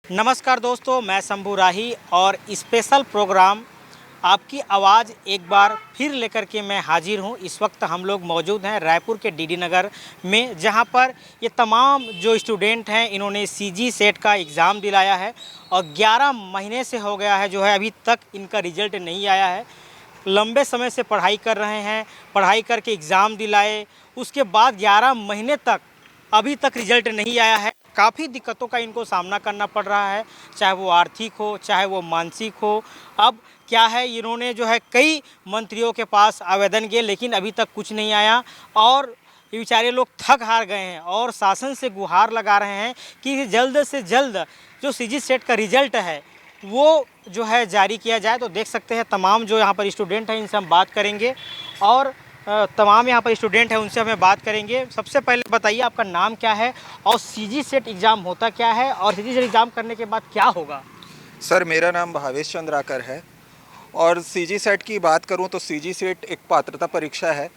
नमस्कार दोस्तों, मैं शंभू राही और स्पेशल प्रोग्राम आपकी आवाज़ एक बार फिर लेकर के मैं हाजिर हूँ। इस वक्त हम लोग मौजूद हैं रायपुर के डीडी नगर में, जहाँ पर ये तमाम जो स्टूडेंट हैं इन्होंने सीजी सेट का एग्ज़ाम दिलाया है और 11 महीने से हो गया है जो है, अभी तक इनका रिज़ल्ट नहीं आया है। लंबे समय से पढ़ाई कर रहे हैं, पढ़ाई करके एग्ज़ाम दिलाए, उसके बाद 11 महीने तक अभी तक रिज़ल्ट नहीं आया है। काफ़ी दिक्कतों का इनको सामना करना पड़ रहा है, चाहे वो आर्थिक हो, चाहे वो मानसिक हो। अब क्या है, इन्होंने जो है कई मंत्रियों के पास आवेदन किए, लेकिन अभी तक कुछ नहीं आया और ये बेचारे लोग थक हार गए हैं और शासन से गुहार लगा रहे हैं कि जल्द से जल्द जो सीजी सेट का रिज़ल्ट है वो जो है जारी किया जाए। तो देख सकते हैं तमाम जो यहाँ पर स्टूडेंट हैं इनसे हम बात करेंगे और तमाम यहाँ पर स्टूडेंट हैं उनसे हमें बात करेंगे। सबसे पहले बताइए आपका नाम क्या है और सीजी सेट एग्ज़ाम होता क्या है और सीजी सेट एग्ज़ाम करने के बाद क्या होगा? सर, मेरा नाम भावेश चंद्राकर है और सीजी सेट की बात करूं तो सीजी सेट एक पात्रता परीक्षा है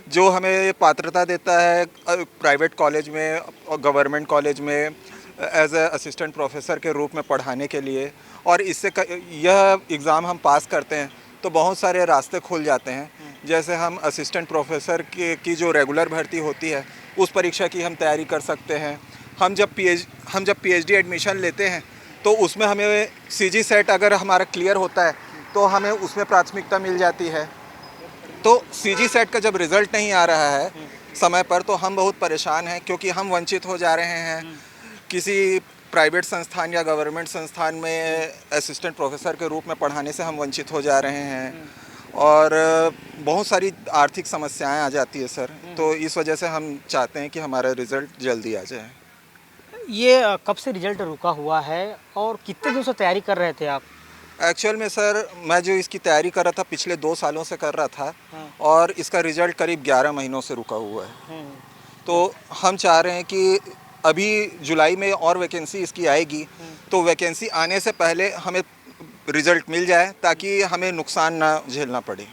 जो हमें पात्रता देता है प्राइवेट कॉलेज में और गवर्नमेंट कॉलेज में एज ए असिस्टेंट प्रोफेसर के रूप में पढ़ाने के लिए। और इससे यह एग्ज़ाम हम पास करते हैं तो बहुत सारे रास्ते खुल जाते हैं। जैसे हम असिस्टेंट प्रोफेसर की जो रेगुलर भर्ती होती है उस परीक्षा की हम तैयारी कर सकते हैं। हम जब पीएचडी एडमिशन लेते हैं तो उसमें हमें सीजी सेट अगर हमारा क्लियर होता है तो हमें उसमें प्राथमिकता मिल जाती है। तो सीजी सेट का जब रिज़ल्ट नहीं आ रहा है समय पर तो हम बहुत परेशान हैं, क्योंकि हम वंचित हो जा रहे हैं। किसी प्राइवेट संस्थान या गवर्नमेंट संस्थान में असिस्टेंट प्रोफेसर के रूप में पढ़ाने से हम वंचित हो जा रहे हैं और बहुत सारी आर्थिक समस्याएं आ जाती है सर। तो इस वजह से हम चाहते हैं कि हमारा रिज़ल्ट जल्दी आ जाए। ये कब से रिज़ल्ट रुका हुआ है और कितने दिन से तैयारी कर रहे थे आप? एक्चुअल में सर, मैं जो इसकी तैयारी कर रहा था पिछले 2 सालों से कर रहा था और इसका रिज़ल्ट करीब 11 महीनों से रुका हुआ है। तो हम चाह रहे हैं कि अभी जुलाई में और वैकेंसी इसकी आएगी तो वैकेंसी आने से पहले हमें रिज़ल्ट मिल जाए ताकि हमें नुकसान ना झेलना पड़े।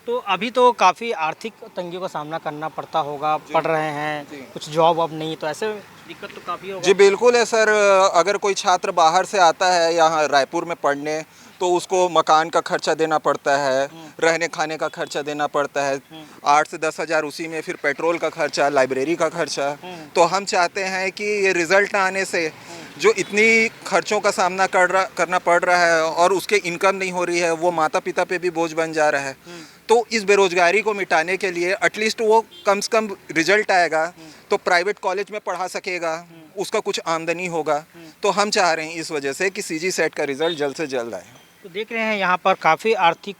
तो अभी तो काफ़ी आर्थिक तंगियों का सामना करना पड़ता होगा, पढ़ रहे हैं, कुछ जॉब अब नहीं, तो ऐसे दिक्कत तो काफ़ी होगा। जी बिल्कुल है सर। अगर कोई छात्र बाहर से आता है यहाँ रायपुर में पढ़ने तो उसको मकान का खर्चा देना पड़ता है, रहने खाने का खर्चा देना पड़ता है, 8 से 10 हज़ार उसी में, फिर पेट्रोल का खर्चा, लाइब्रेरी का खर्चा। तो हम चाहते हैं कि ये रिज़ल्ट आने से जो इतनी खर्चों का सामना करना पड़ रहा है और उसके इनकम नहीं हो रही है, वो माता पिता पे भी बोझ बन जा रहा है। तो इस बेरोजगारी को मिटाने के लिए एटलीस्ट वो कम से कम रिज़ल्ट आएगा तो प्राइवेट कॉलेज में पढ़ा सकेगा, उसका कुछ आमदनी होगा। तो हम चाह रहे हैं इस वजह से कि सीजी सेट का रिज़ल्ट जल्द से जल्द आए। तो देख रहे हैं यहाँ पर काफ़ी आर्थिक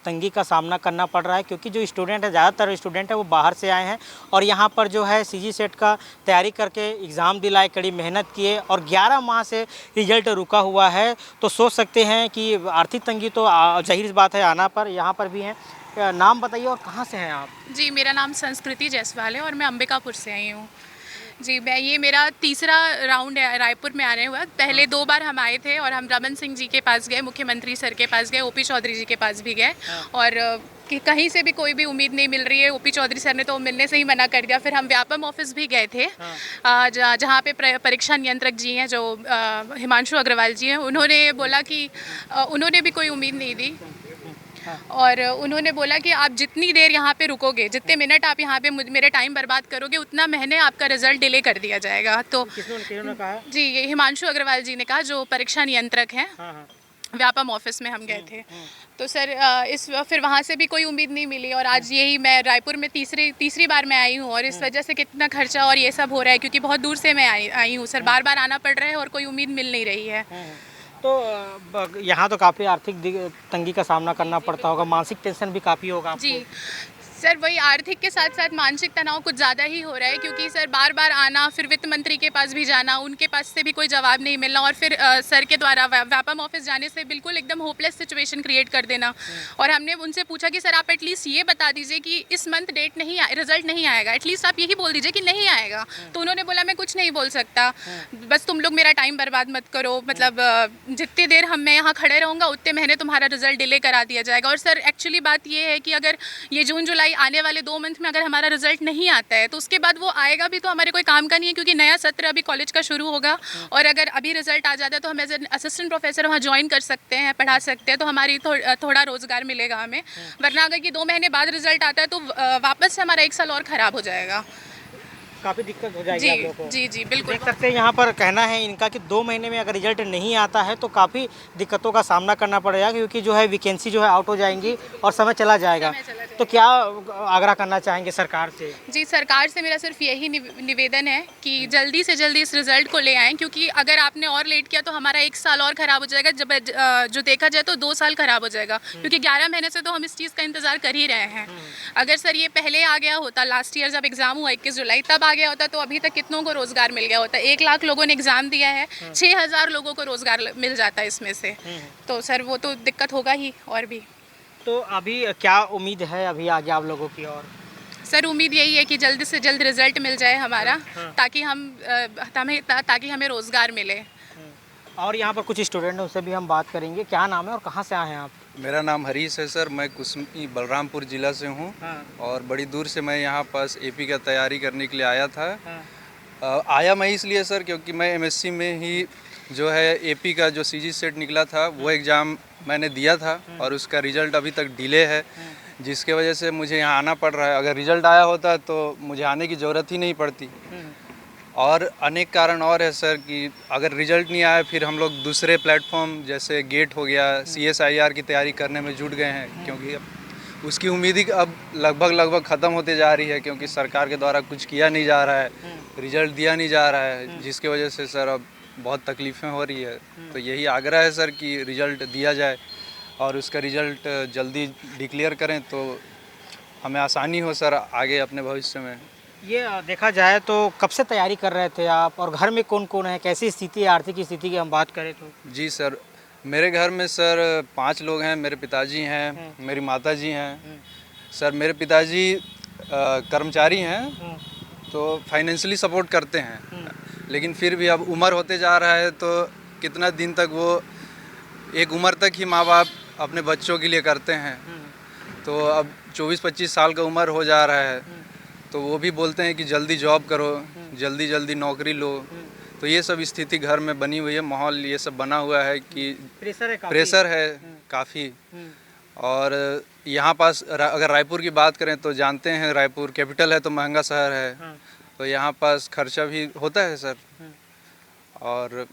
तंगी का सामना करना पड़ रहा है, क्योंकि जो स्टूडेंट है, ज़्यादातर स्टूडेंट है वो बाहर से आए हैं और यहाँ पर जो है सीजी सेट का तैयारी करके एग्ज़ाम दिलाए, कड़ी मेहनत किए और 11 माह से रिजल्ट रुका हुआ है। तो सोच सकते हैं कि आर्थिक तंगी तो जाहिर बात है आना पर। यहाँ पर भी हैं, नाम बताइए और कहाँ से हैं आप? जी, मेरा नाम संस्कृति जायसवाल है और मैं अंबिकापुर से आई हूँ। जी, ये मेरा तीसरा राउंड है रायपुर में आने हुआ। पहले 2 बार हम आए थे और हम रमन सिंह जी के पास गए, मुख्यमंत्री सर के पास गए, ओपी चौधरी जी के पास भी गए और कि कहीं से भी कोई भी उम्मीद नहीं मिल रही है। ओपी चौधरी सर ने तो मिलने से ही मना कर दिया। फिर हम व्यापम ऑफिस भी गए थे जहाँ पे परीक्षा नियंत्रक जी हैं जो हिमांशु अग्रवाल जी हैं, उन्होंने बोला कि उन्होंने भी कोई उम्मीद नहीं दी और उन्होंने बोला कि आप जितनी देर यहाँ पे रुकोगे, जितने मिनट आप यहाँ पे मेरे टाइम बर्बाद करोगे, उतना महीने आपका रिजल्ट डिले कर दिया जाएगा। तो किन्होंने कहा? जी, ये हिमांशु अग्रवाल जी ने कहा, जो परीक्षा नियंत्रक हैं। व्यापम ऑफिस में हम गए थे। तो सर फिर वहाँ से भी कोई उम्मीद नहीं मिली और आज यही मैं रायपुर में तीसरी बार मैं आई हूँ और इस वजह से कितना खर्चा और ये सब हो रहा है, क्योंकि बहुत दूर से मैं आई हूँ सर, बार बार आना पड़ रहा है और कोई उम्मीद मिल नहीं रही है। तो यहाँ तो काफ़ी आर्थिक तंगी का सामना करना पड़ता होगा, मानसिक टेंशन भी काफ़ी होगा आपको। जी सर, वही आर्थिक के साथ साथ मानसिक तनाव कुछ ज़्यादा ही हो रहा है, क्योंकि सर बार बार आना, फिर वित्त मंत्री के पास भी जाना, उनके पास से भी कोई जवाब नहीं मिलना और फिर सर के द्वारा व्यापम ऑफिस जाने से बिल्कुल एकदम होपलेस सिचुएशन क्रिएट कर देना। और हमने उनसे पूछा कि सर आप एटलीस्ट ये बता दीजिए कि इस मंथ रिजल्ट नहीं आएगा, एटलीस्ट आप यही बोल दीजिए कि नहीं आएगा। तो उन्होंने बोला मैं कुछ नहीं बोल सकता, बस तुम लोग मेरा टाइम बर्बाद मत करो, मतलब जितनी देर मैं यहाँ खड़े रहूँगा उतने महीने तुम्हारा रिजल्ट डिले करा दिया जाएगा। और सर एक्चुअली बात ये है कि अगर ये जून जुलाई जुलाई आने वाले 2 मंथ में अगर हमारा रिजल्ट नहीं आता है तो उसके बाद वो आएगा भी तो हमारे कोई काम का नहीं है, क्योंकि नया सत्र अभी कॉलेज का शुरू होगा। और अगर अभी रिजल्ट आ जाता है तो हम एज एन असिस्टेंट प्रोफेसर वहाँ ज्वाइन कर सकते हैं, पढ़ा सकते हैं, तो हमारी थोड़ा रोज़गार मिलेगा हमें। वरना अगर कि 2 महीने बाद रिजल्ट आता है तो वापस से हमारा 1 साल और ख़राब हो जाएगा। काफ़ी दिक्कत हो जाएगी आप लोगों को। जी बिल्कुल। देख सकते हैं यहाँ पर कहना है इनका कि 2 महीने में अगर रिजल्ट नहीं आता है तो काफ़ी दिक्कतों का सामना करना पड़ेगा, क्योंकि जो है वैकेंसी जो है आउट हो जाएंगी और समय चला जाएगा। तो क्या आग्रह करना चाहेंगे सरकार से? जी, सरकार से मेरा सिर्फ यही निवेदन है कि जल्दी से जल्दी इस रिज़ल्ट को ले आएँ, क्योंकि अगर आपने और लेट किया तो हमारा 1 साल और ख़राब हो जाएगा। जब जो देखा जाए तो 2 साल ख़राब हो जाएगा, क्योंकि 11 महीने से तो हम इस चीज़ का इंतज़ार कर ही रहे हैं। अगर सर ये पहले आ गया होता, लास्ट ईयर जब एग्ज़ाम हुआ 21 जुलाई तब आ गया होता, तो अभी तक कितनों को रोज़गार मिल गया होता। 1 लाख लोगों ने एग्ज़ाम दिया है, 6000 लोगों को रोज़गार मिल जाता है इसमें से। तो सर वो तो दिक्कत होगा ही। और भी तो अभी क्या उम्मीद है अभी आगे आप लोगों की? और सर उम्मीद यही है कि जल्द से जल्द रिजल्ट मिल जाए हमारा, ताकि हमें रोज़गार मिले। और यहाँ पर कुछ स्टूडेंट हैं, उससे भी हम बात करेंगे। क्या नाम है और कहाँ से आए हैं आप? मेरा नाम हरीश है सर, मैं कुसमी बलरामपुर ज़िला से हूँ। और बड़ी दूर से मैं यहाँ पास एपी का तैयारी करने के लिए आया था। आया मैं इसलिए सर क्योंकि मैं एमएससी में ही जो है एपी का जो सीजी सेट निकला था वो एग्ज़ाम मैंने दिया था और उसका रिज़ल्ट अभी तक डिले है, जिसके वजह से मुझे यहाँ आना पड़ रहा है। अगर रिज़ल्ट आया होता तो मुझे आने की ज़रूरत ही नहीं पड़ती। और अनेक कारण और है सर कि अगर रिज़ल्ट नहीं आया फिर हम लोग दूसरे प्लेटफॉर्म जैसे गेट हो गया, CSIR की तैयारी करने में जुट गए हैं, क्योंकि अब उसकी उम्मीद ही अब लगभग ख़त्म होते जा रही है, क्योंकि सरकार के द्वारा कुछ किया नहीं जा रहा है, रिज़ल्ट दिया नहीं जा रहा है, जिसकी वजह से सर अब बहुत तकलीफ़ें हो रही है। तो यही आग्रह है सर कि रिज़ल्ट दिया जाए और उसका रिज़ल्ट जल्दी डिक्लेयर करें तो हमें आसानी हो सर आगे अपने भविष्य में। ये देखा जाए तो कब से तैयारी कर रहे थे आप, और घर में कौन कौन है, कैसी स्थिति है, आर्थिक स्थिति की हम बात करें तो? जी सर, मेरे घर में सर 5 लोग हैं। मेरे पिताजी हैं, मेरी माताजी हैं। सर मेरे पिताजी कर्मचारी हैं तो फाइनेंशियली सपोर्ट करते हैं, लेकिन फिर भी अब उम्र होते जा रहा है तो कितना दिन तक वो एक उम्र तक ही माँ बाप अपने बच्चों के लिए करते हैं। तो अब 24-25 साल का उम्र हो जा रहा है तो वो भी बोलते हैं कि जल्दी जॉब करो, जल्दी नौकरी लो। तो ये सब स्थिति घर में बनी हुई है, माहौल ये सब बना हुआ है कि प्रेशर है काफ़ी। और यहाँ पास अगर रायपुर की बात करें तो जानते हैं रायपुर कैपिटल है तो महंगा शहर है, तो यहाँ पास खर्चा भी होता है सर। और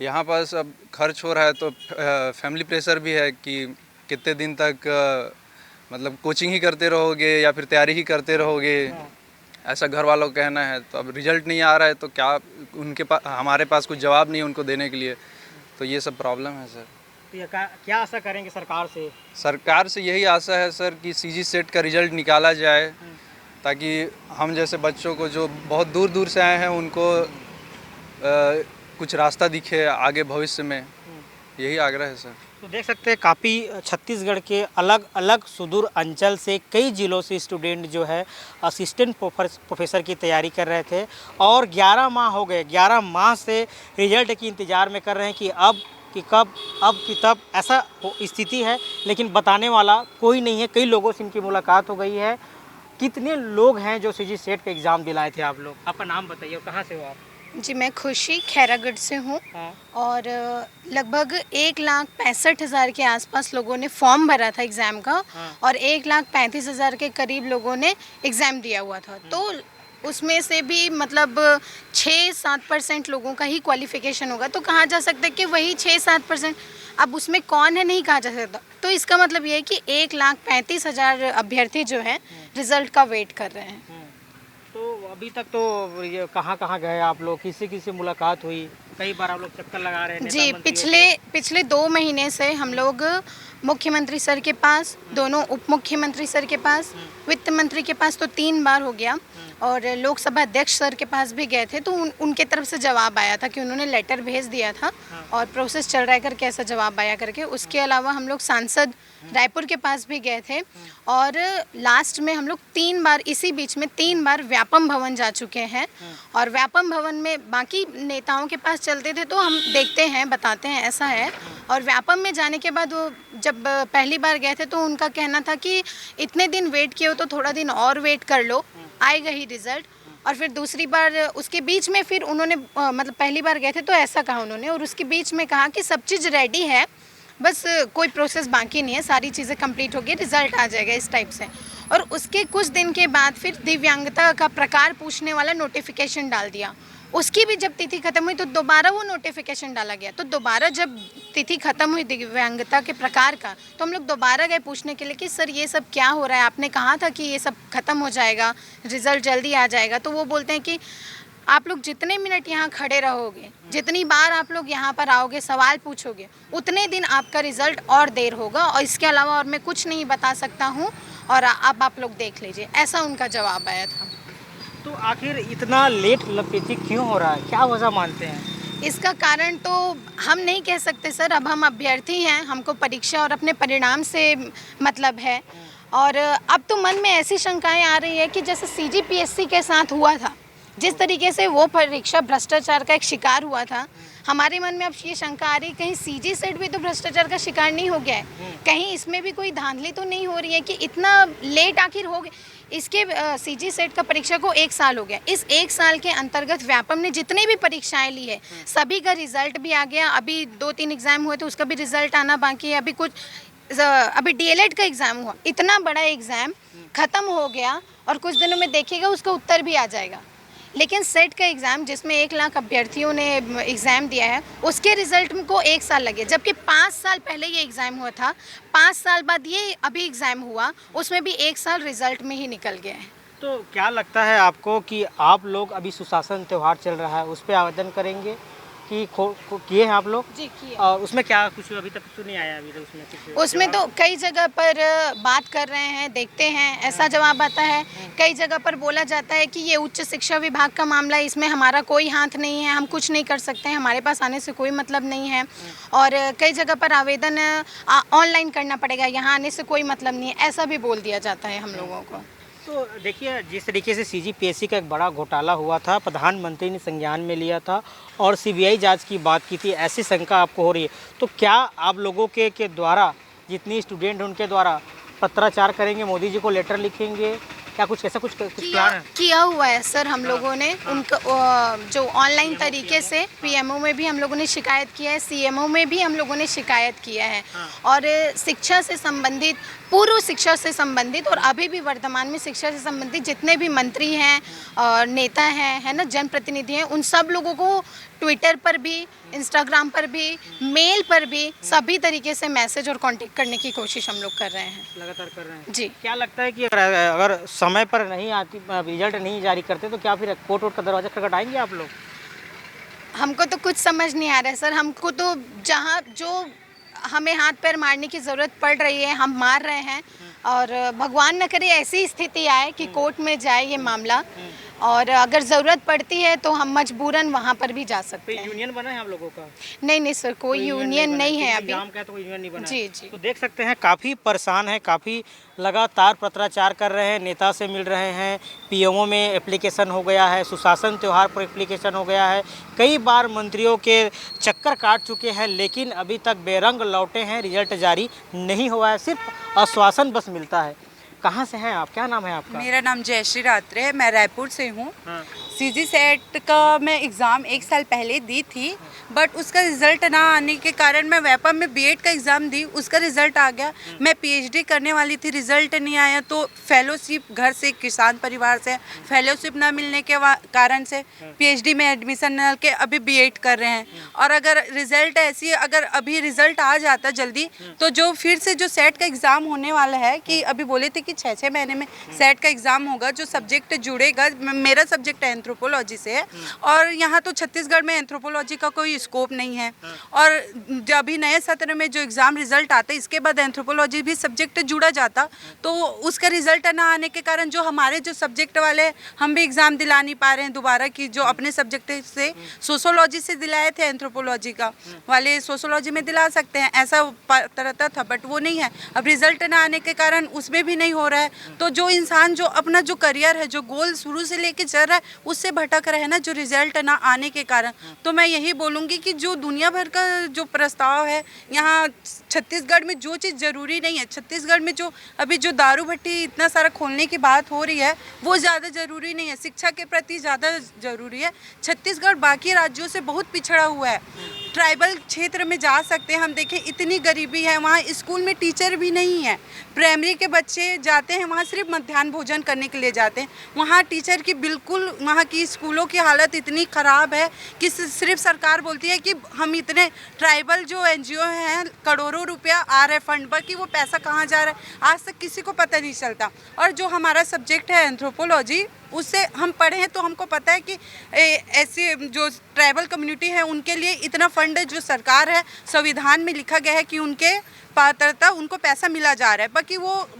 यहाँ पास अब खर्च हो रहा है तो फैमिली प्रेशर भी है कि कितने दिन तक मतलब कोचिंग ही करते रहोगे या फिर तैयारी ही करते रहोगे, ऐसा घर वालों का कहना है। तो अब रिजल्ट नहीं आ रहा है तो क्या उनके पास हमारे पास कुछ जवाब नहीं है उनको देने के लिए, तो ये सब प्रॉब्लम है सर। तो क्या आशा करेंगे सरकार से? सरकार से यही आशा है सर कि सीजी सेट का रिजल्ट निकाला जाए, ताकि हम जैसे बच्चों को जो बहुत दूर दूर से आए हैं उनको कुछ रास्ता दिखे आगे भविष्य में, यही आग्रह है सर। तो देख सकते हैं काफ़ी छत्तीसगढ़ के अलग अलग सुदूर अंचल से कई ज़िलों से स्टूडेंट जो है असिस्टेंट प्रोफेसर की तैयारी कर रहे थे और 11 माह हो गए, 11 माह से रिजल्ट की इंतज़ार में कर रहे हैं कि तब ऐसा स्थिति है, लेकिन बताने वाला कोई नहीं है। कई लोगों से इनकी मुलाकात हो गई है। कितने लोग हैं जो सीजी सेट का एग्ज़ाम दिलाए थे आप लोग? आपका नाम बताइए और कहाँ से हो आप? जी, मैं खुशी खैरागढ़ से हूँ। और लगभग 1,65,000 के आसपास लोगों ने फॉर्म भरा था एग्ज़ाम का। और 1,35,000 के करीब लोगों ने एग्ज़ाम दिया हुआ था। तो उसमें से भी मतलब 6-7% लोगों का ही क्वालिफ़िकेशन होगा, तो कहा जा सकता है कि वही 6-7%। अब उसमें कौन है नहीं कहा जा सकता। तो इसका मतलब ये है कि 1,35,000 अभ्यर्थी जो हैं रिज़ल्ट का वेट कर रहे हैं। तो अभी तक तो ये कहाँ गए आप लोग? किसी मुलाकात हुई? कई बार आप लोग चक्कर लगा रहे हैं? जी, पिछले 2 महीने से हम लोग मुख्यमंत्री सर के पास, दोनों उप मुख्यमंत्री सर के पास, वित्त मंत्री के पास तो 3 बार हो गया, और लोकसभा अध्यक्ष सर के पास भी गए थे। तो उनके तरफ से जवाब आया था कि उन्होंने लेटर भेज दिया था और प्रोसेस चल रहा है करके ऐसा जवाब आया करके। उसके अलावा हम लोग सांसद रायपुर के पास भी गए थे, और लास्ट में हम लोग 3 बार, इसी बीच में 3 बार व्यापम भवन जा चुके हैं। और व्यापम भवन में बाकी नेताओं के पास चलते थे तो हम देखते हैं, बताते हैं, ऐसा है। और व्यापम में जाने के बाद वो जब पहली बार गए थे तो उनका कहना था कि इतने दिन वेट किए हो तो थोड़ा दिन और वेट कर लो, आएगा ही रिज़ल्ट। और फिर दूसरी बार उसके बीच में फिर उन्होंने मतलब पहली बार गए थे तो ऐसा कहा उन्होंने, और उसके बीच में कहा कि सब चीज़ रेडी है, बस कोई प्रोसेस बाकी नहीं है, सारी चीज़ें कंप्लीट हो गई, रिज़ल्ट आ जाएगा, इस टाइप से। और उसके कुछ दिन के बाद फिर दिव्यांगता का प्रकार पूछने वाला नोटिफिकेशन डाल दिया। उसकी भी जब तिथि खत्म हुई तो दोबारा वो नोटिफिकेशन डाला गया। तो दोबारा जब तिथि खत्म हुई दिव्यांगता के प्रकार का, तो हम लोग दोबारा गए पूछने के लिए कि सर ये सब क्या हो रहा है, आपने कहा था कि ये सब खत्म हो जाएगा, रिज़ल्ट जल्दी आ जाएगा। तो वो बोलते हैं कि आप लोग जितने मिनट यहाँ खड़े रहोगे, जितनी बार आप लोग यहाँ पर आओगे, सवाल पूछोगे, उतने दिन आपका रिज़ल्ट और देर होगा, और इसके अलावा और मैं कुछ नहीं बता सकता हूँ, और अब आप लोग देख लीजिए। ऐसा उनका जवाब आया था। तो आखिर इतना लेट तिथि क्यों हो रहा है, क्या वजह मानते हैं? इसका कारण तो हम नहीं कह सकते सर, अब हम अभ्यर्थी हैं, हमको परीक्षा और अपने परिणाम से मतलब है। और अब तो मन में ऐसी शंकाएं आ रही है कि जैसे CGPSC के साथ हुआ था, जिस तरीके से वो परीक्षा भ्रष्टाचार का एक शिकार हुआ था, हमारे मन में अब ये शंका आ रही है कहीं CG सेट भी तो भ्रष्टाचार का शिकार नहीं हो गया है, कहीं इसमें भी कोई धांधली तो नहीं हो रही है कि इतना लेट आखिर हो गया। इसके CG सेट का परीक्षा को 1 साल हो गया, इस 1 साल के अंतर्गत व्यापम ने जितनी भी परीक्षाएं ली है सभी का रिजल्ट भी आ गया। अभी 2-3 एग्ज़ाम हुए तो उसका भी रिजल्ट आना बाकी है। अभी DLED का एग्ज़ाम हुआ, इतना बड़ा एग्ज़ाम ख़त्म हो गया और कुछ दिनों में देखिएगा उसका उत्तर भी आ जाएगा। लेकिन सेट का एग्ज़ाम जिसमें 1 लाख अभ्यर्थियों ने एग्ज़ाम दिया है, उसके रिज़ल्ट को 1 साल लगे, जबकि 5 साल पहले ये एग्ज़ाम हुआ था, 5 साल बाद ये अभी एग्ज़ाम हुआ, उसमें भी 1 साल रिज़ल्ट में ही निकल गया है। तो क्या लगता है आपको कि आप लोग अभी सुशासन त्यौहार चल रहा है उस पर आवेदन करेंगे कि किए हैं आप लोग? जी किए। और उसमें क्या कुछ अभी तक कुछ नहीं आया अभी तक उसमें तो कई जगह पर बात कर रहे हैं, देखते हैं, ऐसा जवाब आता है। कई जगह पर बोला जाता है कि ये उच्च शिक्षा विभाग का मामला है, इसमें हमारा कोई हाथ नहीं है, हम कुछ नहीं कर सकते हैं, हमारे पास आने से कोई मतलब नहीं है। और कई जगह पर आवेदन ऑनलाइन करना पड़ेगा, यहाँ आने से कोई मतलब नहीं है, ऐसा भी बोल दिया जाता है हम लोगों को। तो देखिए, जिस तरीके से CGPSC का एक बड़ा घोटाला हुआ था, प्रधानमंत्री ने संज्ञान में लिया था और CBI जांच की बात की थी, ऐसी शंका आपको हो रही है, तो क्या आप लोगों के द्वारा जितनी स्टूडेंट उनके द्वारा पत्राचार करेंगे, मोदी जी को लेटर लिखेंगे, क्या कुछ ऐसा कुछ प्लान है? किया हुआ है सर हम लोगों ने, उनका जो ऑनलाइन तरीके से PMO में भी हम लोगों ने शिकायत किया है, CMO में भी हम लोगों ने शिकायत किया है। और शिक्षा से संबंधित, पूर्व शिक्षा से संबंधित और अभी भी वर्तमान में शिक्षा से संबंधित जितने भी मंत्री हैं और नेता हैं, है ना, जनप्रतिनिधि हैं, उन सब लोगों को ट्विटर पर भी, इंस्टाग्राम पर भी, मेल पर भी सभी तरीके से मैसेज और कांटेक्ट करने की कोशिश हम लोग कर रहे हैं, लगातार कर रहे हैं जी। क्या लगता है कि अगर समय पर नहीं आती, रिजल्ट नहीं जारी करते, तो क्या फिर कोर्ट का दरवाजा खटखटाएंगे आप लोग? हमको तो कुछ समझ नहीं आ रहा है सर, हमको तो जहाँ जो हमें हाथ पैर मारने की ज़रूरत पड़ रही है हम मार रहे हैं, और भगवान न करे ऐसी स्थिति आए कि कोर्ट में जाए ये मामला, और अगर ज़रूरत पड़ती है तो हम मजबूरन वहाँ पर भी जा सकते हैं। यूनियन बना है आप लोगों का? नहीं सर, कोई यूनियन नहीं है अभी। एग्जाम का तो कोई यूनियन नहीं बना। जी जी। तो देख सकते हैं काफ़ी परेशान है, काफ़ी लगातार पत्राचार कर रहे हैं, नेता से मिल रहे हैं, PMO में एप्लीकेशन हो गया है, सुशासन त्यौहार पर एप्लीकेशन हो गया है, कई बार मंत्रियों के चक्कर काट चुके हैं, लेकिन अभी तक बेरंग लौटे हैं, रिजल्ट जारी नहीं हुआ है, सिर्फ आश्वासन बस मिलता है। कहाँ से हैं आप, क्या नाम है आपका? मेरा नाम जयश्री रात्रे है, मैं रायपुर से हूँ। हाँ। CG सेट का मैं एग्ज़ाम 1 साल पहले दी थी, बट उसका रिज़ल्ट ना आने के कारण मैं व्यापम में B.Ed का एग्ज़ाम दी, उसका रिज़ल्ट आ गया। मैं PhD करने वाली थी, रिज़ल्ट नहीं आया, तो फेलोशिप, घर से किसान परिवार से फेलोशिप ना मिलने के कारण से PhD में एडमिशन न के अभी B.Ed कर रहे हैं। और अगर रिज़ल्ट ऐसी, अगर अभी रिज़ल्ट आ जाता जल्दी, तो जो फिर से जो सेट का एग्ज़ाम होने वाला है, कि अभी बोले थे कि 6-6 महीने में सेट का एग्ज़ाम होगा, जो सब्जेक्ट जुड़ेगा, मेरा सब्जेक्ट एंथ्रोपोलॉजी से है, और यहाँ तो छत्तीसगढ़ में एंथ्रोपोलॉजी का कोई स्कोप नहीं है। और जब अभी नए सत्र में जो एग्ज़ाम रिजल्ट आता है, इसके बाद एंथ्रोपोलॉजी भी सब्जेक्ट जुड़ा जाता, तो उसका रिजल्ट ना आने के कारण जो हमारे जो सब्जेक्ट वाले, हम भी एग्ज़ाम दिला नहीं पा रहे हैं दोबारा, कि जो अपने सब्जेक्ट से सोशोलॉजी से दिलाए थे, एंथ्रोपोलॉजी का वाले सोशोलॉजी में दिला सकते हैं, ऐसा पात्रता था, बट वो नहीं है। अब रिजल्ट ना आने के कारण उसमें भी नहीं हो रहा है, तो जो इंसान जो अपना जो करियर है, जो गोल शुरू से लेके चल रहा है, उससे भटक रहे हैं ना, जो रिजल्ट ना आने के कारण। तो मैं यही बोलूँगी चाहूँगी कि जो दुनिया भर का जो प्रस्ताव है यहाँ छत्तीसगढ़ में जो चीज़ ज़रूरी नहीं है, छत्तीसगढ़ में जो अभी जो दारू भट्टी इतना सारा खोलने की बात हो रही है वो ज़्यादा ज़रूरी नहीं है, शिक्षा के प्रति ज़्यादा ज़रूरी है। छत्तीसगढ़ बाकी राज्यों से बहुत पिछड़ा हुआ है। ट्राइबल क्षेत्र में जा सकते हैं हम, देखें इतनी गरीबी है, वहाँ स्कूल में टीचर भी नहीं है। प्राइमरी के बच्चे जाते हैं वहाँ सिर्फ मध्याह्न भोजन करने के लिए जाते हैं, वहाँ टीचर की बिल्कुल, वहाँ की स्कूलों की हालत इतनी ख़राब है कि सिर्फ सरकार बोलती है कि हम इतने ट्राइबल जो NGO हैं करोड़ों रुपया आ रहा है फंड, बाकी वो पैसा कहाँ जा रहा है आज तक किसी को पता नहीं चलता। और जो हमारा सब्जेक्ट है एंथ्रोपोलॉजी, उससे हम पढ़े हैं तो हमको पता है कि ऐसे जो ट्राइबल कम्युनिटी है उनके लिए इतना फंड है जो सरकार है, संविधान में लिखा गया है कि उनके पात्रता उनको पैसा मिला जा रहा है।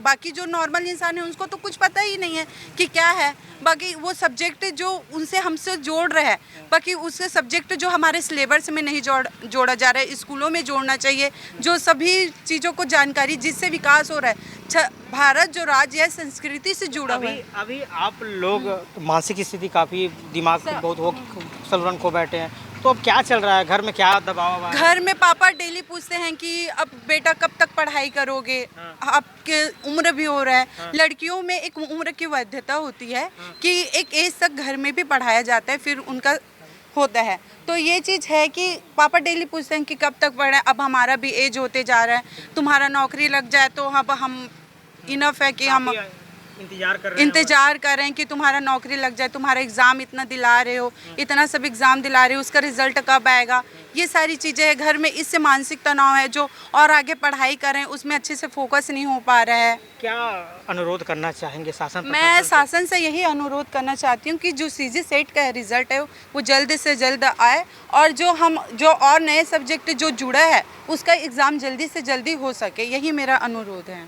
बाकी जो नॉर्मल इंसान है उनको तो कुछ पता ही नहीं है कि क्या है। बाकी वो सब्जेक्ट जो उनसे हमसे जोड़ रहा है, बाकी उसके सब्जेक्ट जो हमारे सिलेबस में नहीं जोड़ा जा रहा है, स्कूलों में जोड़ना चाहिए, जो सभी चीज़ों को जानकारी जिससे विकास हो रहा है। भारत जो राज्य है संस्कृति से जुड़ा हुआ है। अभी आप लोग मानसिक स्थिति काफ़ी दिमाग बहुत हो सलवन को बैठे हैं, तो अब क्या चल रहा है घर में, क्या दबाव है? घर में पापा डेली पूछते हैं कि अब बेटा कब तक पढ़ाई करोगे, आपके उम्र भी हो रहा है। लड़कियों में एक उम्र की वैधता होती है कि एक एज तक घर में भी पढ़ाया जाता है, फिर उनका होता है। तो ये चीज़ है कि पापा डेली पूछते हैं कि कब तक पढ़ें, अब हमारा भी एज होते जा रहा है, तुम्हारा नौकरी लग जाए तो अब हम इनफ है कि हम इंतजार कर रहे हैं कि तुम्हारा नौकरी लग जाए, तुम्हारा एग्ज़ाम इतना दिला रहे हो, इतना सब एग्ज़ाम दिला रहे हो, उसका रिजल्ट कब आएगा, ये सारी चीज़ें हैं घर में। इससे मानसिक तनाव है, जो और आगे पढ़ाई कर रहे हैं उसमें अच्छे से फोकस नहीं हो पा रहा है। क्या अनुरोध करना चाहेंगे शासन? मैं शासन से यही अनुरोध करना चाहती हूँ कि जो CG सेट का रिजल्ट है वो जल्द से जल्द आए, और जो और नए सब्जेक्ट जो जुड़ा है उसका एग्ज़ाम जल्दी से जल्दी हो सके, यही मेरा अनुरोध है।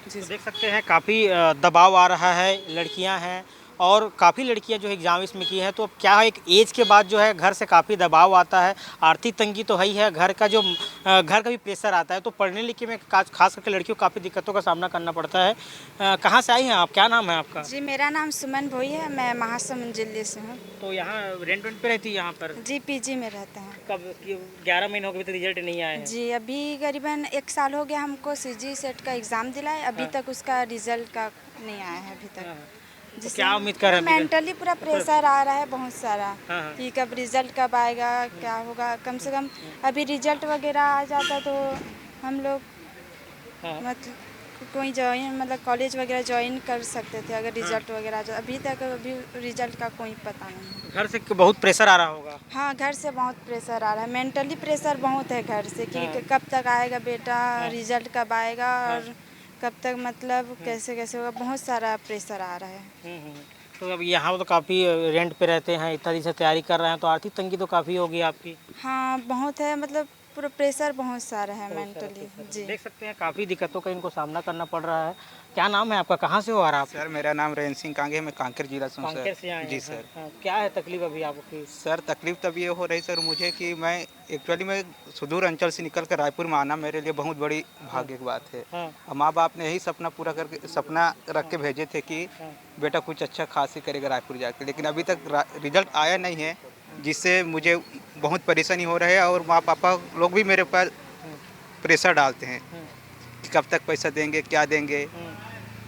तो देख सकते हैं काफ़ी दबाव आ रहा है, लड़कियां हैं और काफ़ी लड़कियां जो है एग्ज़ाम इसमें की हैं, तो अब क्या है एक एज के बाद जो है घर से काफ़ी दबाव आता है, आर्थिक तंगी तो है ही है, घर का भी प्रेशर आता है, तो पढ़ने लिखने में खास करके लड़कियों को काफ़ी दिक्कतों का सामना करना पड़ता है। कहाँ से आई हैं आप, क्या नाम है आपका? जी मेरा नाम सुमन भोई है, मैं महासमुंद जिले से हूँ। तो यहाँ रेंट पे रहती है यहाँ पर? जी PG में रहते हैं। कब 11 महीने हो गए तो रिजल्ट नहीं आया है? जी अभी करीबन 1 साल हो गया हमको CG सेट का एग्ज़ाम दिलाए, अभी तक उसका रिजल्ट का नहीं आया है अभी तक। तो क्या उम्मीद कर रहे हैं? मेंटली पूरा प्रेशर आ रहा है बहुत सारा हाँ। कि कब रिजल्ट कब आएगा, क्या होगा। कम से कम अभी रिजल्ट वगैरह आ जाता तो हम लोग मतलब कोई मतलब कॉलेज वगैरह ज्वाइन कर सकते थे अगर रिजल्ट वगैरह आ जाता। अभी रिजल्ट का कोई पता नहीं। घर से बहुत प्रेशर आ रहा होगा? हाँ घर से बहुत प्रेशर आ रहा है, मेंटली प्रेशर बहुत है घर से कि कब तक आएगा बेटा, रिजल्ट कब आएगा और कब तक मतलब कैसे होगा, बहुत सारा प्रेशर आ रहा है। तो अब यहाँ तो काफ़ी रेंट पे रहते हैं, इतना दिन से तैयारी कर रहे हैं, तो आर्थिक तंगी तो काफ़ी होगी आपकी? हाँ बहुत है, मतलब पूरा प्रेशर बहुत सारा है मेंटली। जी देख सकते हैं काफ़ी दिक्कतों का इनको सामना करना पड़ रहा है। क्या नाम है आपका, कहाँ से हो आ रहा आप? सर मेरा नाम रेन सिंह कांगे, मैं कांकेर जिला से हूँ सर। कांकेर से आए जी हैं? सर। हाँ, क्या है तकलीफ अभी आपकी? सर तकलीफ तब ये हो रही सर मुझे कि मैं एक्चुअली मैं सुदूर अंचल से निकल कर रायपुर में आना मेरे लिए बहुत बड़ी भाग्य की बात है। हाँ। माँ बाप ने यही सपना पूरा करके सपना रख के भेजे थे कि बेटा कुछ अच्छा खास ही करेगा रायपुर जाके, लेकिन अभी तक रिजल्ट आया नहीं है, जिससे मुझे बहुत परेशानी हो रही है। और माँ पापा लोग भी मेरे ऊपर प्रेशर डालते हैं कि कब तक पैसा देंगे, क्या देंगे।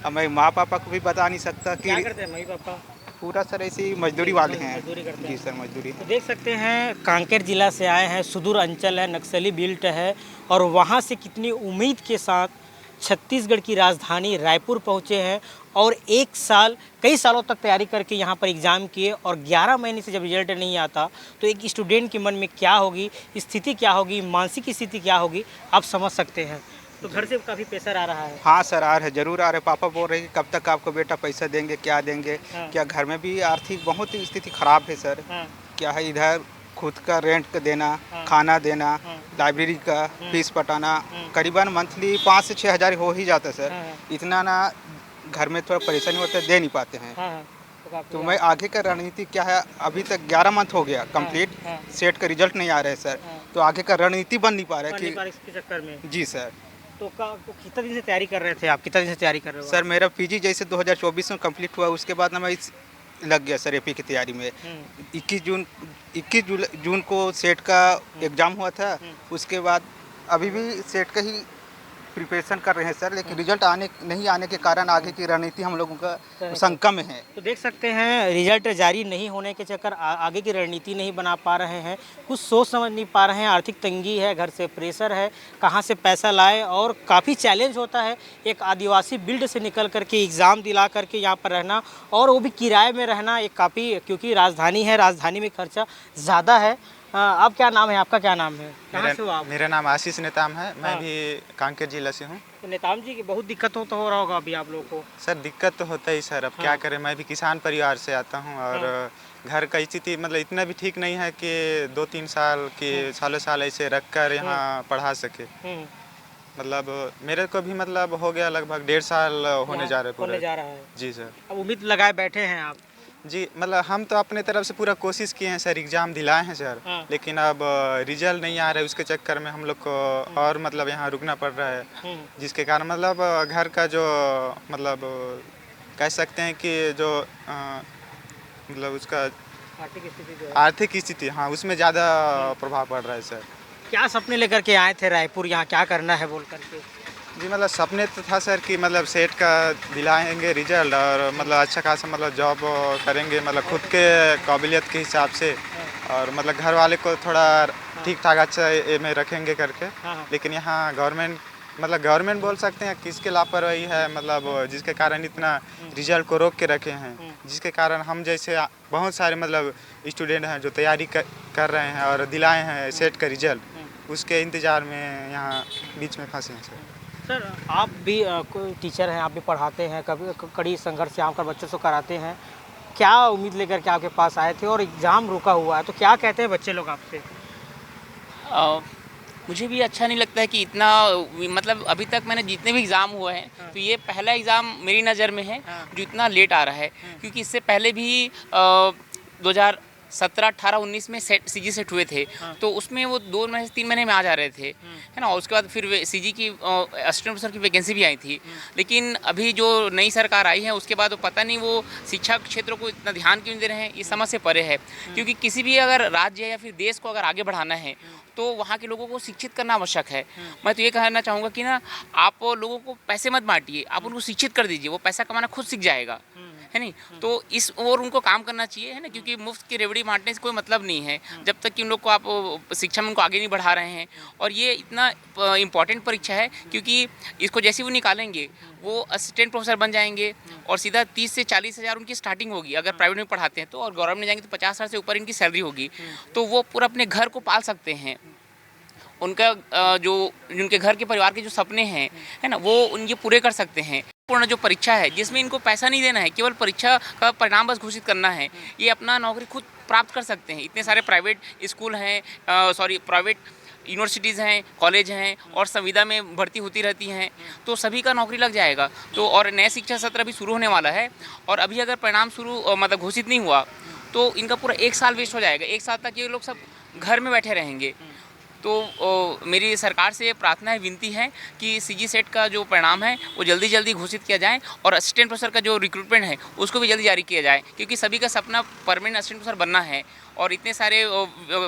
अब मैं माँ पापा को भी बता नहीं सकता कि क्या करते हैं मम्मी पापा? पूरा सर ऐसी मजदूरी वाले हैं। मजदूरी करते हैं? जी सर मजदूरी। तो देख सकते हैं कांकेर जिला से आए हैं, सुदूर अंचल है, नक्सली बेल्ट है, और वहाँ से कितनी उम्मीद के साथ छत्तीसगढ़ की राजधानी रायपुर पहुँचे हैं और कई सालों तक तैयारी करके यहाँ पर एग्ज़ाम किए, और 11 महीने से जब रिजल्ट नहीं आता तो एक स्टूडेंट के मन में क्या होगी, स्थिति क्या होगी, मानसिक स्थिति क्या होगी, आप समझ सकते हैं। तो घर से काफ़ी प्रेशर आ रहा है? हाँ सर आ रहा है, जरूर आ रहे। पापा बोल रहे हैं कि कब तक आपको बेटा पैसा देंगे, क्या देंगे। हाँ। क्या घर में भी आर्थिक बहुत स्थिति खराब है सर। हाँ। क्या है इधर खुद का रेंट का देना, हाँ। खाना देना, हाँ। लाइब्रेरी का फीस पटाना, करीबन मंथली 5 से 6 हज़ार हो ही जाता है सर। हाँ। इतना ना घर में थोड़ा परेशानी होता है, दे नहीं पाते हैं। हाँ। तो मैं आगे का रणनीति क्या है, अभी तक 11 मंथ हो गया कंप्लीट, हाँ। सेट का रिजल्ट नहीं आ रहा है सर। तो आगे का रणनीति बन नहीं पा रहा है कि इसके चक्कर में। जी सर। तो कितना दिन से तैयारी कर रहे थे आप, कितना दिन से तैयारी कर रहे हो? सर मेरा PG जैसे 2024 में कंप्लीट हुआ, उसके बाद ना मैं इस लग गया सर एपी की तैयारी में। 21 जून को सेट का एग्ज़ाम हुआ था, उसके बाद अभी भी सेट का ही प्रिपरेशन कर रहे हैं सर, लेकिन रिजल्ट नहीं आने के कारण आगे की रणनीति हम लोगों का शंका में है। तो देख सकते हैं रिजल्ट जारी नहीं होने के चक्कर आगे की रणनीति नहीं बना पा रहे हैं, कुछ सोच समझ नहीं पा रहे हैं। आर्थिक तंगी है, घर से प्रेशर है, कहाँ से पैसा लाए, और काफ़ी चैलेंज होता है एक आदिवासी बिल्ड से निकल करके एग्ज़ाम दिला करके यहाँ पर रहना, और वो भी किराए में रहना एक काफ़ी, क्योंकि राजधानी है, राजधानी में खर्चा ज़्यादा है। अब क्या नाम है आपका, क्या नाम है, कहाँ से हो आप? मेरा नाम आशीष नेताम है, मैं भी कांकेर जिला से हूँ। तो नेताम जी की बहुत दिक्कत हो रहा होगा अभी आप लोगों को। सर दिक्कत तो होता ही सर, अब क्या करें, मैं भी किसान परिवार से आता हूँ और घर का स्थिति मतलब इतना भी ठीक नहीं है कि 2-3 साल के साल ऐसे रख कर यहाँ पढ़ा सके। मतलब मेरे को भी मतलब हो गया लगभग 1.5 साल होने जा रहा है। जी सर। अब उम्मीद लगाए बैठे हैं आप? जी मतलब हम तो अपने तरफ से पूरा कोशिश किए हैं सर, एग्ज़ाम दिलाए हैं सर, लेकिन अब रिजल्ट नहीं आ रहा है, उसके चक्कर में हम लोग को और मतलब यहाँ रुकना पड़ रहा है, जिसके कारण मतलब घर का जो मतलब कह सकते हैं कि जो मतलब उसका आर्थिक स्थिति, हाँ, उसमें ज़्यादा प्रभाव पड़ रहा है सर। क्या सपने लेकर के आए थे रायपुर, यहाँ क्या करना है बोल करके? जी मतलब सपने तो था सर कि मतलब सेट का दिलाएंगे रिजल्ट और मतलब अच्छा खासा मतलब जॉब करेंगे, मतलब खुद के काबिलियत के हिसाब से, और मतलब घर वाले को थोड़ा ठीक ठाक अच्छा में रखेंगे करके। लेकिन यहाँ गवर्नमेंट बोल सकते हैं किसके लापरवाही है, मतलब जिसके कारण इतना रिजल्ट को रोक के रखे हैं, जिसके कारण हम जैसे बहुत सारे मतलब स्टूडेंट हैं जो तैयारी कर रहे हैं और दिलाए हैं सेट का रिजल्ट, उसके इंतज़ार में यहाँ बीच में फंसे हैं सर। सर आप भी कोई टीचर हैं, आप भी पढ़ाते हैं, कभी कड़ी संघर्ष से आकर बच्चों से कराते हैं, क्या उम्मीद लेकर के आपके पास आए थे और एग्ज़ाम रुका हुआ है, तो क्या कहते हैं बच्चे लोग आपसे? मुझे भी अच्छा नहीं लगता है कि इतना, मतलब अभी तक मैंने जितने भी एग्ज़ाम हुए हैं तो ये पहला एग्ज़ाम मेरी नज़र में है जो इतना लेट आ रहा है, क्योंकि इससे पहले भी 2017, 18, 19 में सीजी सेट हुए थे, तो उसमें वो 2 महीने से 3 महीने में आ जा रहे थे, है ना। उसके बाद फिर सीजी की असिस्टेंट प्रोफेसर की वैकेंसी भी आई थी, लेकिन अभी जो नई सरकार आई है उसके बाद वो पता नहीं वो शिक्षा क्षेत्र को इतना ध्यान क्यों दे रहे हैं, ये समझ से परे है। क्योंकि किसी भी अगर राज्य या फिर देश को अगर आगे बढ़ाना है तो वहाँ के लोगों को शिक्षित करना आवश्यक है। मैं तो ये कहना चाहूँगा कि ना, आप लोगों को पैसे मत बांटिए, आप उनको शिक्षित कर दीजिए, वो पैसा कमाना खुद सीख जाएगा, है नहीं। तो इस और उनको काम करना चाहिए, है ना, क्योंकि मुफ्त की रेवड़ी बांटने से कोई मतलब नहीं है जब तक कि उन लोग को आप शिक्षा में उनको आगे नहीं बढ़ा रहे हैं। और ये इतना इम्पॉर्टेंट परीक्षा है क्योंकि इसको जैसे वो निकालेंगे वो असिस्टेंट प्रोफेसर बन जाएंगे और सीधा 30 से 40 हज़ार उनकी स्टार्टिंग होगी अगर प्राइवेट में पढ़ाते हैं तो, और गवर्नमेंट में जाएंगे तो 50 हज़ार से ऊपर इनकी सैलरी होगी, तो वो पूरा अपने घर को पाल सकते हैं। उनका जो उनके घर के परिवार के जो सपने हैं, है ना, वो उनके पूरे कर सकते हैं। पूर्ण जो परीक्षा है जिसमें इनको पैसा नहीं देना है, केवल परीक्षा का परिणाम बस घोषित करना है, ये अपना नौकरी खुद प्राप्त कर सकते हैं। इतने सारे प्राइवेट स्कूल हैं, प्राइवेट यूनिवर्सिटीज़ हैं, कॉलेज हैं और संविदा में भर्ती होती रहती हैं, तो सभी का नौकरी लग जाएगा। तो और नया शिक्षा सत्र अभी शुरू होने वाला है और अभी अगर परिणाम मतलब घोषित नहीं हुआ तो इनका पूरा 1 साल वेस्ट हो जाएगा। 1 साल तक ये लोग सब घर में बैठे रहेंगे। तो मेरी सरकार से प्रार्थना है, विनती है कि सीजी सेट का जो परिणाम है वो जल्दी घोषित किया जाए और असिस्टेंट प्रोफेसर का जो रिक्रूटमेंट है उसको भी जल्दी जारी किया जाए, क्योंकि सभी का सपना परमानेंट असिस्टेंट प्रोफेसर बनना है। और इतने सारे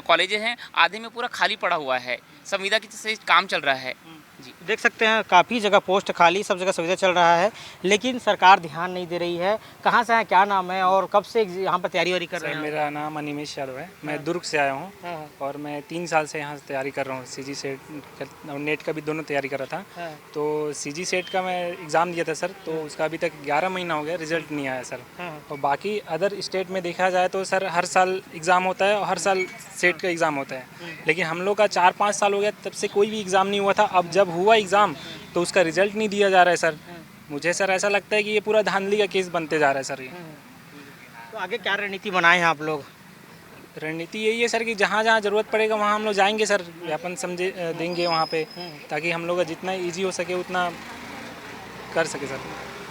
कॉलेजेस हैं, आधे में पूरा खाली पड़ा हुआ है, संविदा की से काम चल रहा है। जी देख सकते हैं काफ़ी जगह पोस्ट खाली, सब जगह सुविधा चल रहा है, लेकिन सरकार ध्यान नहीं दे रही है। कहाँ से है, क्या नाम है और कब से यहाँ पर तैयारी कर रहे हैं? मेरा नाम अनिमेश यादव है, मैं दुर्ग से आया हूँ और मैं 3 साल से यहाँ तैयारी कर रहा हूँ। सीजी सेट और नेट का भी दोनों तैयारी कर रहा था। तो सीजी सेट का मैं एग्ज़ाम दिया था सर, तो उसका अभी तक 11 महीना हो गया, रिजल्ट नहीं आया सर। और बाकी अदर स्टेट में देखा जाए तो सर हर साल एग्ज़ाम होता है और हर साल सेट का एग्ज़ाम होता है, लेकिन हम लोग का 4-5 साल हो गया तब से कोई भी एग्ज़ाम नहीं हुआ था। अब जब हुआ एग्ज़ाम तो उसका रिजल्ट नहीं दिया जा रहा है सर। मुझे सर ऐसा लगता है कि ये पूरा धांधली का केस बनते जा रहा है सर। ये तो आगे क्या रणनीति बनाए हैं आप लोग? रणनीति यही है सर कि जहाँ जहाँ ज़रूरत पड़ेगा वहाँ हम लोग जाएंगे सर, व्यापन समझे देंगे वहाँ पे, ताकि हम लोग का जितना ईजी हो सके उतना कर सके सर।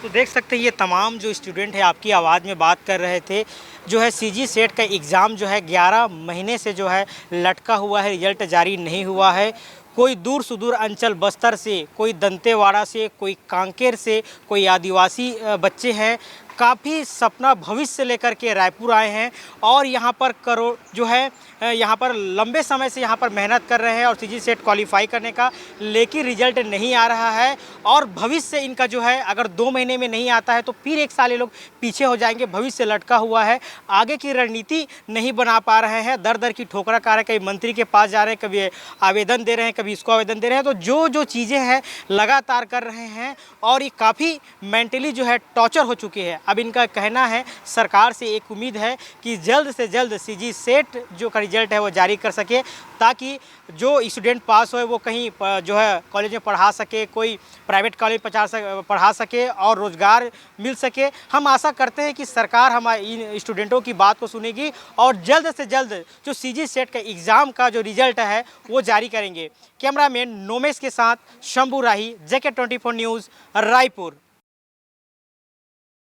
तो देख सकते हैं ये तमाम जो स्टूडेंट है आपकी आवाज़ में बात कर रहे थे, जो है सीजी सेट का एग्ज़ाम जो है 11 महीने से जो है लटका हुआ है, रिजल्ट जारी नहीं हुआ है। कोई दूर सुदूर अंचल बस्तर से, कोई दंतेवाड़ा से, कोई कांकेर से, कोई आदिवासी बच्चे हैं, काफ़ी सपना भविष्य लेकर के रायपुर आए हैं और यहाँ पर करोड़ जो है यहाँ पर लंबे समय से यहाँ पर मेहनत कर रहे हैं और सीजी सेट क्वालिफाई करने का, लेकिन रिजल्ट नहीं आ रहा है और भविष्य इनका जो है अगर 2 महीने में नहीं आता है तो फिर 1 साल ये लोग पीछे हो जाएंगे। भविष्य लटका हुआ है, आगे की रणनीति नहीं बना पा रहे हैं, दर दर की ठोकरा खा रहे हैं, कभी मंत्री के पास जा रहे हैं, कभी आवेदन दे रहे हैं, कभी इसको आवेदन दे रहे हैं। तो जो चीज़ें हैं लगातार कर रहे हैं और ये काफ़ी मेंटली जो है टॉर्चर हो चुकी है। अब इनका कहना है, सरकार से एक उम्मीद है कि जल्द से जल्द सीजी सेट जो का रिजल्ट है वो जारी कर सके, ताकि जो स्टूडेंट पास होए वो कहीं जो है कॉलेज में पढ़ा सके, कोई प्राइवेट कॉलेज पढ़ा सके और रोज़गार मिल सके। हम आशा करते हैं कि सरकार हमारे इन स्टूडेंटों की बात को सुनेगी और जल्द से जल्द जो सीजी सेट का एग्ज़ाम का जो रिजल्ट है वो जारी करेंगे। कैमरामैन नोमेश के साथ शंभू राही, JK24 न्यूज़, रायपुर।